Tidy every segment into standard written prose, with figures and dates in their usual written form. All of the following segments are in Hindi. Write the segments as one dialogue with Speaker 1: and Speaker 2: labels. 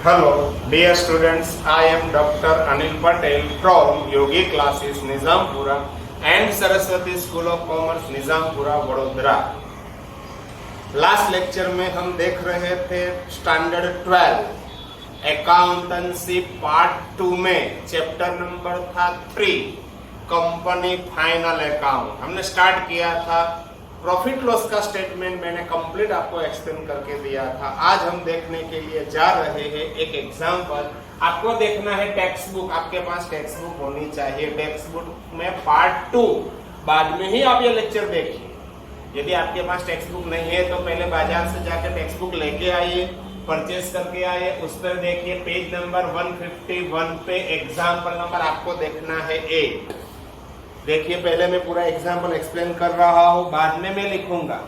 Speaker 1: Hello, dear students. I am Dr. Anil Patel from Yogi Classes, Nizampura and Saraswati School of Commerce, Nizampura, Vadodara. Last lecture में हम देख रहे थे स्टैंडर्ड 12 अकाउंटेंसी पार्ट 2 में चैप्टर नंबर था 3 कंपनी फाइनल अकाउंट। हमने स्टार्ट किया था प्रॉफिट लॉस का स्टेटमेंट, मैंने कंप्लीट आपको एक्सप्लेन करके दिया था। आज हम देखने के लिए जा रहे हैं एक एग्जांपल। आपको देखना है टेक्स्ट बुक, आपके पास टेक्स्ट बुक होनी चाहिए। टेक्स्ट बुक में पार्ट 2 बाद में ही आप ये लेक्चर देखिए। यदि आपके पास टेक्स्ट बुक नहीं है तो पहले बाजार से जाकर टेक्स्ट बुक लेके आइए, परचेज करके आइए। उस पर देखिए पेज नंबर 151 पे एग्जाम्पल नंबर आपको देखना है 8। देखिए पहले मैं पूरा एग्जाम्पल एक्सप्लेन कर रहा हूँ, बाद में मैं लिखूंगा।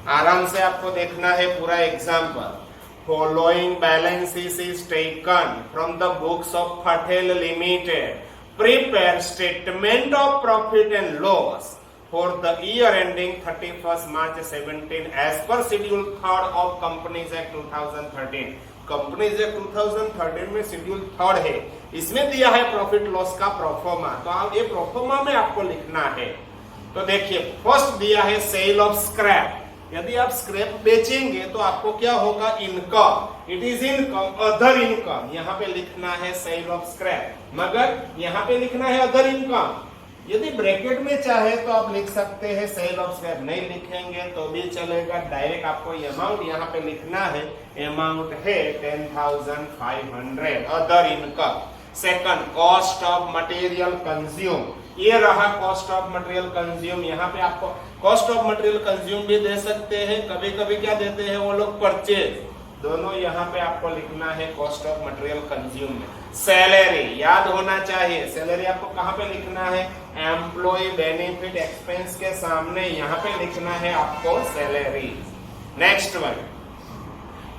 Speaker 1: आराम से आपको देखना है पूरा example. Following balances is taken from the books of Patel limited. Prepare statement of profit and loss for the year ending 31st March 17 as per schedule 3rd of Companies Act 2013। Companies act 2013 में शेड्यूल 3rd है, इसमें दिया है प्रॉफिट लॉस का प्रोफोर्मा। तो आप ये प्रोफोर्मा में आपको लिखना है। तो देखिए फर्स्ट दिया है सेल ऑफ स्क्रैप। यदि आप स्क्रैप बेचेंगे तो आपको क्या होगा? Income, it is income, other income. यहाँ पे लिखना है सेल ऑफ स्क्रैप, मगर यहाँ पे लिखना है अदर इनकम। यदि ब्रैकेट में चाहे तो आप लिख सकते हैं सेल ऑफ स्क्रैप, नहीं लिखेंगे तो भी चलेगा। डायरेक्ट आपको अमाउंट यहाँ पे लिखना है। अमाउंट है 10,500 other income. Second cost of material consume, ये रहा कॉस्ट ऑफ मटेरियल कंज्यूम। यहाँ पे आपको कॉस्ट ऑफ मटेरियल कंज्यूम भी दे सकते हैं, कभी कभी क्या देते हैं वो लोग, परचेज। दोनों यहाँ पे आपको लिखना है कॉस्ट ऑफ मटेरियल कंज्यूम में। सैलरी याद होना चाहिए, सैलरी आपको कहाँ पे लिखना है? एम्प्लॉय बेनिफिट एक्सपेंस के सामने यहाँ पे लिखना है आपको salary. Next one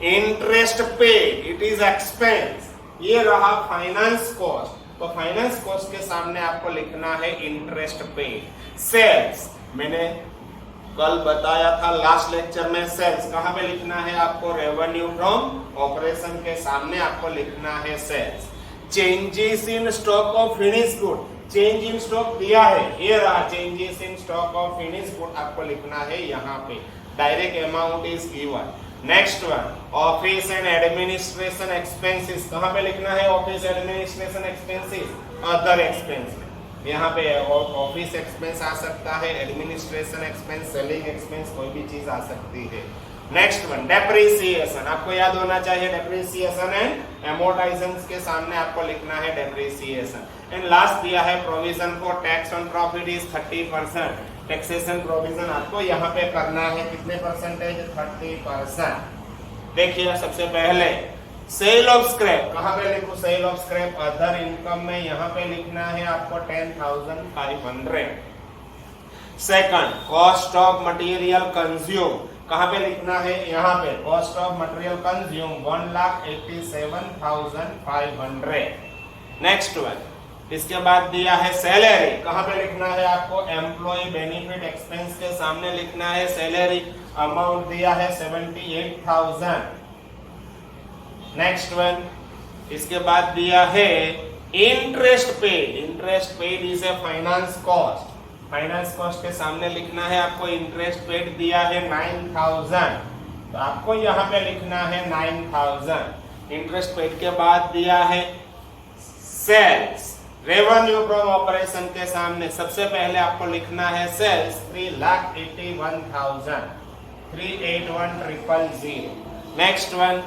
Speaker 1: interest paid, it is expense. ये रहा फाइनेंस कॉस्ट, तो फाइनेंस कॉस्ट के सामने आपको लिखना है इंटरेस्ट पेड। सेल्स, मैंने कल बताया था लास्ट लेक्चर में, सेल्स कहाँ पे लिखना है आपको? रेवेन्यू फ्रॉम ऑपरेशन के सामने आपको लिखना है sales. Changes in stock of finish good, change in stock दिया है, ये रहा changes in stock of finish good, आपको लिखना है यहाँ पे। Direct amount is given. Next one office and administration expenses, कहाँ पे लिखना है? Office administration expenses, other expense. यहाँ पे ऑफिस एक्सपेंस आ सकता है, एडमिनिस्ट्रेशन एक्सपेंस, सेलिंग एक्सपेंस, कोई भी चीज आ सकती है। नेक्स्ट वन डेप्रिसिएशन, आपको याद होना चाहिए डेप्रिसिएशन एंड एमोर्टाइजेशन के सामने आपको लिखना है डेप्रिसिएशन। एंड लास्ट दिया है provision for tax on profit is 30%। Taxation provision आपको यहाँ पे करना है, कितने परसेंटेज? 30%। देखिए सबसे पहले सेल ऑफ स्क्रैप, कहाँ पे लिखूं? Sale of scrap other income में यहाँ पे लिखना है आपको 10,500। Second cost of material consume, कहाँ पे लिखना है? यहाँ पे cost of material consume 1,87,500। Next one, इसके बाद दिया है सैलरी, कहाँ पे लिखना है आपको? एम्प्लॉय बेनिफिट एक्सपेंस के सामने लिखना है सैलरी। अमाउंट दिया है 78,000। नेक्स्ट वन, इसके बाद दिया है interest paid. Interest paid is a finance cost, finance cost के सामने लिखना है आपको इंटरेस्ट पेड दिया है 9,000, तो आपको यहाँ पे लिखना है 9,000। इंटरेस्ट पेड के बाद दिया है सेल्स, रेवेन्यू फ्रॉम ऑपरेशन के सामने सबसे पहले आपको लिखना है sales 3,81,000, 381,000। Next one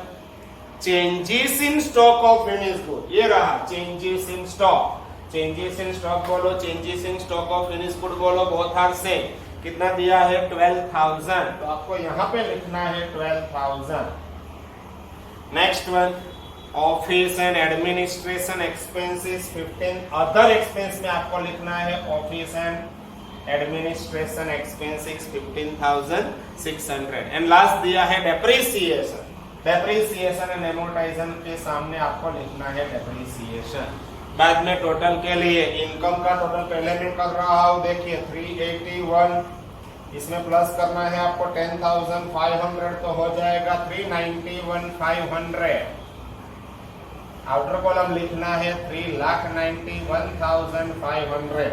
Speaker 1: changes in stock of finish good, ये रहा changes in stock. Changes in stock बोलो, changes in stock of finish good बोलो, बोथ आर सेम। कितना दिया है? 12,000, तो आपको यहाँ पे लिखना है 12,000। Next one office and administration expenses 15। Other expense में आपको लिखना है office and administration expenses 15,600। And last दिया है डेप्रिसिएशन, डेप्रिसिएशन एंड एमोर्टाइजेशन के सामने आपको लिखना है डेप्रिसिएशन। बाद में टोटल के लिए इनकम का टोटल पहले मैं कर रहा हूँ, देखिए 381, इसमें प्लस करना है आपको 10,500 तो हो जाएगा 391,500। आउटर कॉलम लिखना है 3,91,500।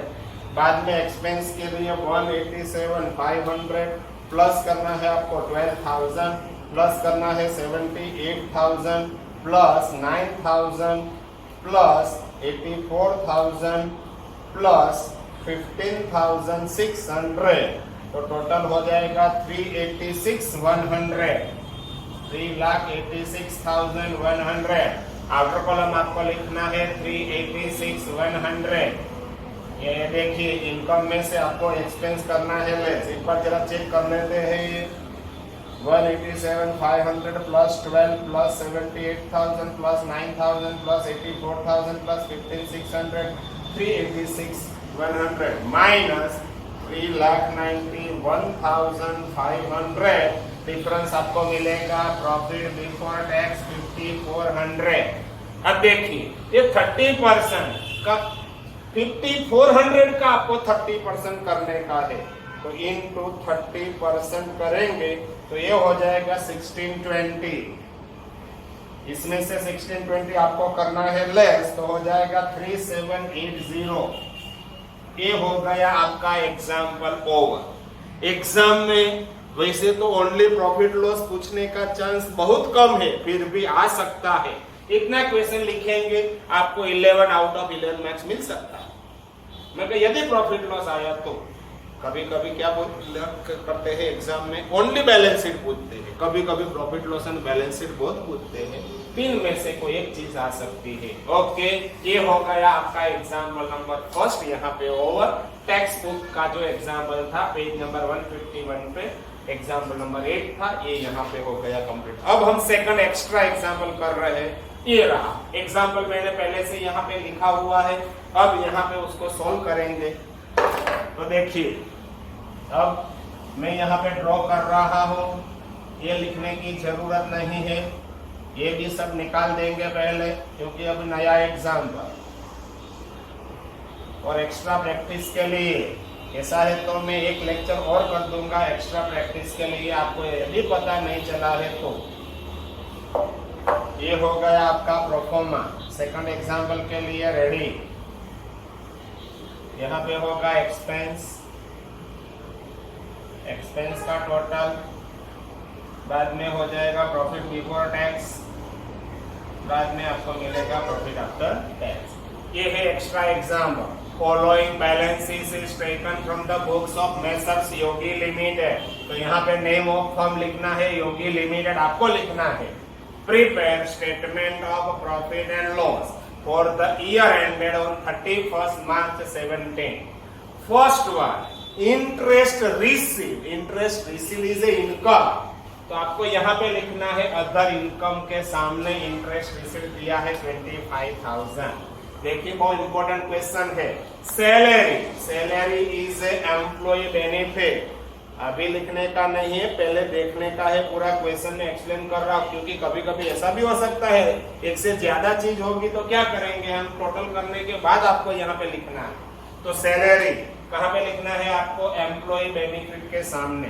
Speaker 1: बाद में एक्सपेंस के लिए 187,500 प्लस करना है आपको 12,000 प्लस करना है 78,000 प्लस 9,000 प्लस 84,000 प्लस 15,600, तो टोटल हो जाएगा 386,100, 3,86,100। आउटर कॉलम आपको लिखना है 386,100। ये देखिए इनकम में से आपको एक्सपेंस करना है लेस। एक बार जरा चेक कर लेते हैं। ये 187,500 plus 12 plus 78,000 plus 9,000 plus 84,000 plus 15,600, 386,100 minus 3,91,500। Difference आपको मिलेगा प्रॉफिट बिफोर टैक्स 5,400। अब देखिए ये 30% का 5,400 का आपको 30% करने का है, तो इनटू 30% करेंगे तो ये हो जाएगा 1620। इसमें से 1620 आपको करना है लेस, तो हो जाएगा 3780। ये हो गया आपका एग्जाम्पल ओवर। एग्जाम में वैसे तो ओनली प्रॉफिट लॉस पूछने का चांस बहुत कम है, फिर भी आ सकता है। इतना क्वेश्चन लिखेंगे आपको 11 आउट ऑफ 11 मार्क्स मिल सकता है। मैं यदि प्रॉफिट लॉस आया तो कभी कभी क्या करते हैं एग्जाम में ओनली बैलेंस शीट पूछते हैं, कभी कभी profit loss and balance sheet बहुत पूछते हैं। तीन में से कोई एक चीज आ सकती है। ओके, ये हो गया आपका एग्जाम्पल नंबर फर्स्ट। यहाँ पे ओवर टेक्स्ट बुक का जो एग्जाम्पल था पेज नंबर 151 पे एग्जाम्पल नंबर 8 था, ये यहाँ पे हो गया कंप्लीट। अब हम सेकंड एक्स्ट्रा एग्जाम्पल कर रहे हैं। ये रहा एग्जाम्पल, मैंने पहले से यहाँ पे लिखा हुआ है। अब यहाँ पे उसको सोल्व करेंगे। तो देखिए अब मैं यहाँ पे ड्रॉ कर रहा हूँ, ये लिखने की जरूरत नहीं है, ये भी सब निकाल देंगे पहले क्योंकि अब नया एग्जाम्पल। और एक्स्ट्रा प्रैक्टिस के लिए ऐसा है तो मैं एक लेक्चर और कर दूंगा एक्स्ट्रा प्रैक्टिस के लिए, आपको यदि पता नहीं चला है तो। ये हो गया आपका प्रोफॉर्मा सेकंड एग्जाम्पल के लिए रेडी। यहाँ पे होगा एक्सपेंस, एक्सपेंस का टोटल, बाद में हो जाएगा प्रॉफिट बिफोर टैक्स, बाद में आपको मिलेगा प्रॉफिट आफ्टर टैक्स। ये है extra example. Following balances is taken from the books of messrs Yogi limited. तो यहाँ पे नेम ऑफ फर्म लिखना है योगी लिमिटेड, आपको लिखना है prepare statement of profit and loss for the year ended on 31st March 17। First one interest receive, interest receive is a income, तो आपको यहाँ पे लिखना है अदर इनकम के सामने इंटरेस्ट रिसीव दिया है 25,000। देखिए बहुत इंपॉर्टेंट क्वेश्चन है। Salary, salary is a employee benefit, अभी लिखने का नहीं है, पहले देखने का है। पूरा क्वेश्चन में एक्सप्लेन कर रहा हूं क्योंकि कभी कभी ऐसा भी हो सकता है एक से ज्यादा चीज होगी तो क्या करेंगे हम, टोटल करने के बाद आपको यहाँ पे लिखना है। तो सैलरी कहाँ पे लिखना है आपको, एम्प्लॉय बेनिफिट के सामने।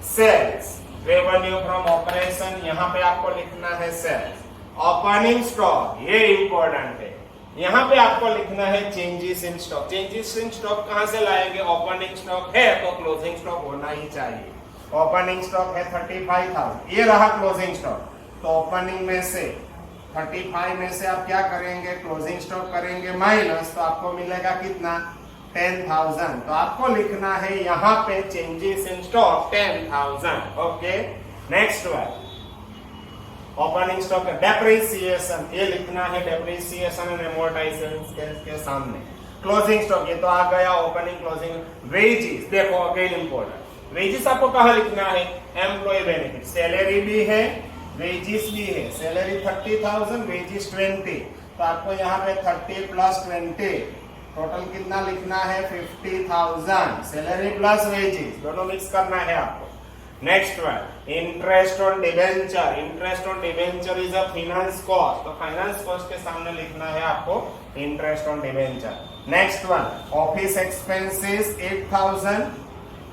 Speaker 1: सेल्स, रेवेन्यू फ्रॉम ऑपरेशन, यहाँ पे आपको लिखना है सेल्स। ओपनिंग स्टॉक, ये इंपॉर्टेंट है, यहाँ पे आपको लिखना है changes in stock. Changes in stock कहाँ से लाएंगे, ओपनिंग स्टॉक है तो क्लोजिंग स्टॉक होना ही चाहिए। ओपनिंग स्टॉक है 35,000, ये रहा क्लोजिंग स्टॉक। तो ओपनिंग में से 35 में से आप क्या करेंगे, क्लोजिंग स्टॉक करेंगे माइनस, तो आपको मिलेगा कितना 10,000। तो आपको लिखना है यहाँ पे changes in stock 10,000। Okay, next one opening stock depreciation, ये लिखना है डेप्रिसिएशन एंड एमोर्टाइजेशन के सामने। क्लोजिंग स्टॉक ये तो आ गया, ओपनिंग क्लोजिंग। वेजेस, देखो अगेन इंपॉर्टेंट, वेजेस आपको कहाँ लिखना है, एम्प्लॉय बेनिफिट। सैलरी भी है, वेजेस भी है। सैलरी 30,000, वेजेस 20, तो आपको यहाँ पे 30 प्लस 20 टोटल कितना लिखना है 50,000। सैलरी प्लस वेजेस दोनों मिक्स करना है आपको। Next one interest on debenture, interest on debenture is a finance cost, तो फाइनेंस कॉस्ट के सामने लिखना है आपको interest on debenture. Next one office expenses 8,000,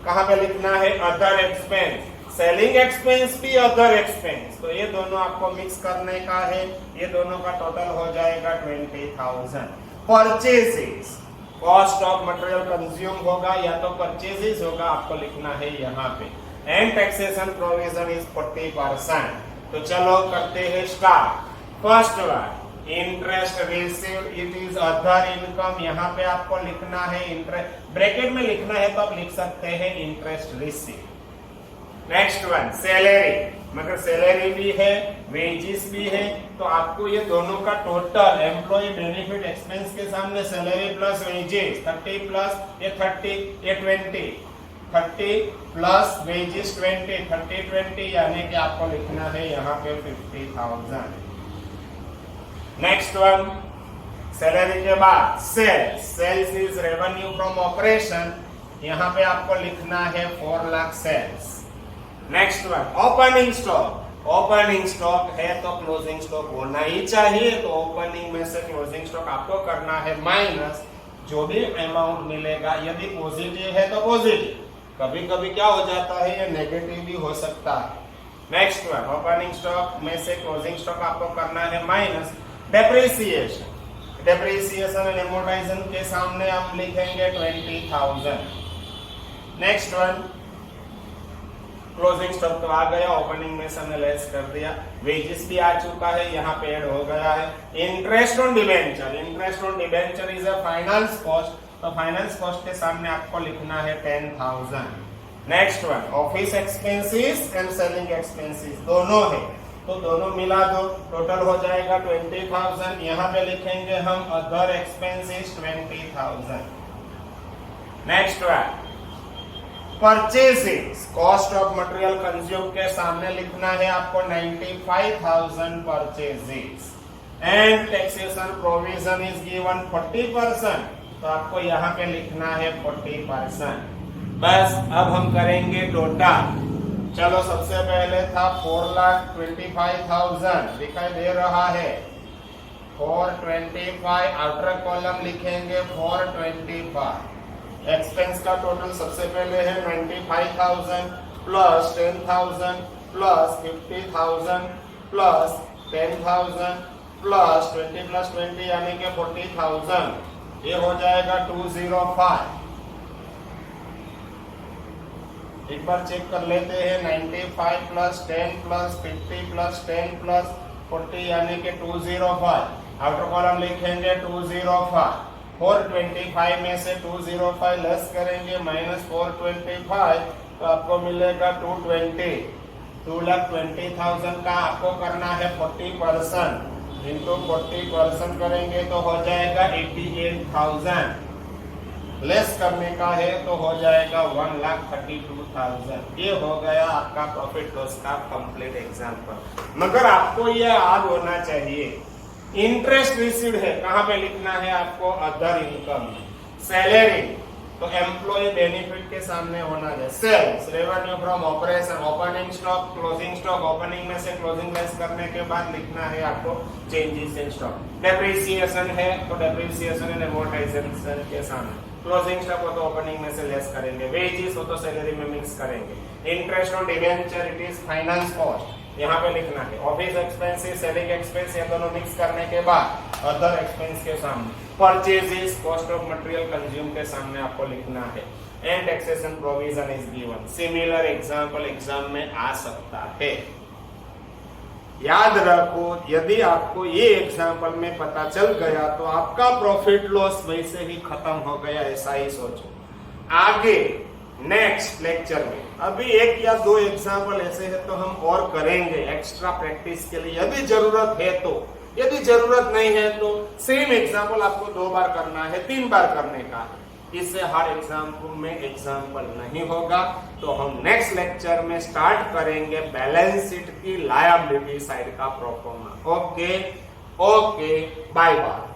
Speaker 1: कहाँ पे लिखना है अदर एक्सपेंस। सेलिंग एक्सपेंस भी अदर एक्सपेंस, तो ये दोनों आपको मिक्स करने का है, ये दोनों का टोटल हो जाएगा 20,000। Purchases, cost of material consume होगा या तो परचेजेस होगा, आपको लिखना है यहाँ पे। And taxation provision is 40%। तो चलो करते हैं start. First one, interest receive, it is other income, यहाँ पे आपको लिखना है इंटरेस्ट, ब्रैकेट में लिखना है तो आप लिख सकते हैं interest receive. Next one, salary, मगर सैलरी भी है, वेजेस भी है, तो आपको ये दोनों का टोटल एम्प्लॉय बेनिफिट एक्सपेंस के सामने सैलरी प्लस वेजेस 30 प्लस ये 30 ये 20, 30 प्लस वेजेस 20, 30 20 यानी कि आपको लिखना है यहाँ पे 50,000। नेक्स्ट वन, सैलरी के बाद sales, sales is revenue from operation, यहाँ पे आपको लिखना है 4 lakh sales. Next one, opening stock, opening stock है तो क्लोजिंग स्टॉक होना ही चाहिए, तो ओपनिंग में से क्लोजिंग स्टॉक आपको करना है माइनस जो भी अमाउंट मिलेगा, यदि पॉजिटिव है तो पॉजिटिव, कभी कभी क्या हो जाता है ये नेगेटिव भी हो सकता है। नेक्स्ट वन, ओपनिंग स्टॉक में से क्लोजिंग स्टॉक आपको करना है minus depreciation, depreciation and amortisation के सामने हम लिखेंगे 20,000। नेक्स्ट वन, क्लोजिंग स्टॉक तो आ गया, ओपनिंग में से हमने लेस कर दिया, वेजेस भी आ चुका है, यहाँ पे ऐड हो गया है। Interest on debenture, interest on debenture is a finance cost, तो फाइनेंस कॉस्ट के सामने आपको लिखना है 10,000। Next one, office expenses and selling expenses दोनों है, तो दोनों मिला दो, टोटल हो जाएगा 20,000। यहाँ पे लिखेंगे हम other expenses 20,000। Next one, purchases, cost of material consume के सामने लिखना है आपको 95,000 purchases. And taxation provision is given 40%, तो आपको यहाँ पे लिखना है 40%। बस अब हम करेंगे टोटल। चलो सबसे पहले था 4,25,000 दिखाई दे रहा है, 425, आउटर कॉलम लिखेंगे 425। एक्सपेंस का टोटल सबसे पहले है 95,000 प्लस 10,000 प्लस 50,000 प्लस 10,000 प्लस 20 यानी कि 40,000, ये हो जाएगा 205। एक बार चेक कर लेते हैं, 95 प्लस 10 प्लस 50 प्लस 10 प्लस 40 यानी कि 205। आउटर कॉलम लिखेंगे 205। 425 में से 205 लेस करेंगे माइनस 425, तो आपको मिलेगा 220। 2,20,000 का आपको करना है 40%, इंटू 40% करेंगे तो हो जाएगा 88,000। लेस करने का है तो हो जाएगा 1,32,000। ये हो गया आपका प्रॉफिट लॉस का कंप्लीट एग्जाम्पल। मगर आपको ये याद होना चाहिए, इंटरेस्ट रिसीव्ड है, कहां पे लिखना है आपको, अदर इनकम। सैलरी तो एम्प्लॉय बेनिफिट के सामने होना है। Sales, revenue from operation, opening stock, closing stock, opening में से क्लोजिंग लेस करने के बाद लिखना है आपको चेंजेस इन स्टॉक। डेप्रिसिएशन है तो डेप्रिसिएशन एंड एमोर्टाइजेशन के सामने, क्लोजिंग स्टॉक हो तो ओपनिंग में से लेस करेंगे, वेजेस हो तो सैलरी में मिक्स करेंगे। Interest on debenture, it is finance cost, यहाँ पे लिखना है। ऑफिस एक्सपेंसेस, सेलिंग एक्सपेंस, ये दोनों मिक्स करने के बाद अदर एक्सपेंस के सामने purchases, cost of material consume के सामने आपको लिखना है। And taxation provision is given. Similar example exam में आ सकता है, याद रखो। यदि आपको ये एग्जांपल में पता चल गया तो आपका प्रॉफिट लॉस वैसे ही खत्म हो गया, ऐसा ही सोचो। आगे नेक्स्ट लेक्चर में अभी 1 या 2 एग्जाम्पल ऐसे है तो हम और करेंगे एक्स्ट्रा प्रैक्टिस के लिए, यदि जरूरत है तो। यदि जरूरत नहीं है तो सेम एग्जाम्पल आपको 2 बार करना है, 3 बार करने का है, इससे हर एग्जाम्पल में एग्जाम्पल नहीं होगा। तो हम नेक्स्ट लेक्चर में स्टार्ट करेंगे बैलेंस शीट की लायबिलिटी साइड का परफॉर्मेंस। Okay, bye bye.